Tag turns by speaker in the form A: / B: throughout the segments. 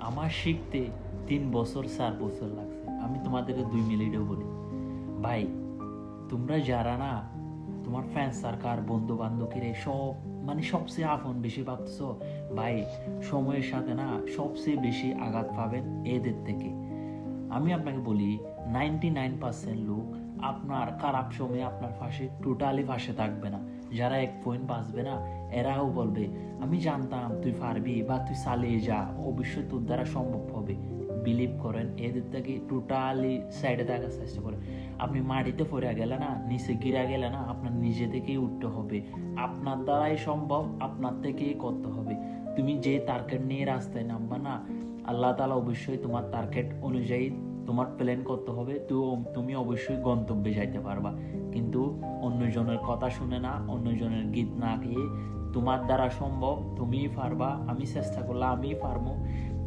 A: আমার শিখতে 3 বছর 4 বছর লাগছে। আমি তোমাদেরকে 2 মিনিটেও বলি ভাই, তোমরা যারা না তোমার ফ্যান সার্কার বন্ধু বান্ধবীরে সব সবচেয়ে আপন বেশি ভাবতেছ, ভাই সময়ের সাথে না সবচেয়ে বেশি আঘাত পাবেন এদের থেকে। আমি আপনাকে বলি 99% লোক আপনার খারাপ সময়ে আপনার পাশে টোটালি পাশে থাকবে না। যারা 1 পয়েন্ট বাঁচবে না, এরাও বলবে আমি জানতাম তুই পারবি বা তুই চালিয়ে যা, অবশ্যই তোর দ্বারা সম্ভব হবে। বিলিভ করেন, এদের থেকে টোটালি সাইডে থাকার চেষ্টা করেন। আপনি মাটিতে পড়ে গেলে না, নিচে গিরা গেলে না, আপনার নিজে থেকেই উঠতে হবে। আপনার দ্বারাই সম্ভব, আপনার থেকেই করতে হবে। তুমি যে টার্গেট নিয়ে রাস্তায় নামবা না, আল্লাহ তাআলা অবশ্যই তোমার টার্গেট অনুযায়ী তোমার প্ল্যান করতে হবে, তুমি অবশ্যই গন্তব্যে যাইতে পারবা। কিন্তু অন্যজনের কথা শুনে না, অন্যজনের গীত না খেয়ে তোমার দ্বারা সম্ভব, তুমিই পারবা, আমি চেষ্টা করলে আমিই পারবো,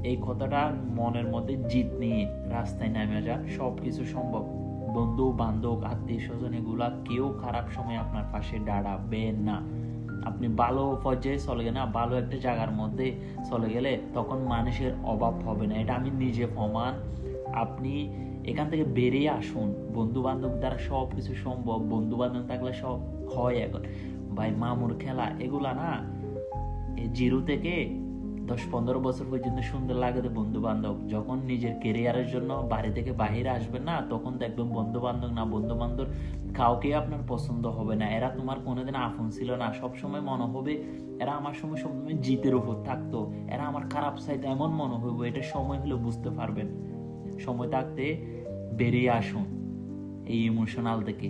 A: এই কথাটা মনের মধ্যে জিত নিয়ে রাস্তায় নেমে যান। সব কিছু সম্ভব। বন্ধু বান্ধব আত্মীয় স্বজন এগুলা কেউ খারাপ সময় আপনার পাশে দাঁড়াবে না। আপনি ভালো পর্যায়ে চলে গেলে না, ভালো একটা জায়গার মধ্যে চলে গেলে তখন মানুষের অভাব হবে না। এটা আমি নিজে প্রমাণ। আপনি এখান থেকে বেরিয়ে আসুন। বন্ধু বান্ধব দ্বারা সব কিছু সম্ভব, বন্ধু বান্ধব থাকলে সব হয়। এখন ভাই মামুর খেলা এগুলা না, এই 0 থেকে 10-15 বছর পর্যন্ত সুন্দর লাগে বন্ধু বান্ধব। যখন নিজের কেরিয়ারের জন্য বাড়ি থেকে বাহিরে আসবেন না, তখন দেখবেন বন্ধু বান্ধব না, বন্ধু বান্ধব কাউকে আপনার পছন্দ হবে না। এরা তোমার কোনোদিন আপন ছিল না। সবসময় মনে হবে এরা আমার সময় সবসময় জিতের উপর থাকতো, এরা আমার খারাপ চাইতো, এমন মনে হবে। এটা সময় হলে বুঝতে পারবেন। সময় থাকতে বেরিয়ে আসুন এই ইমোশনাল থেকে।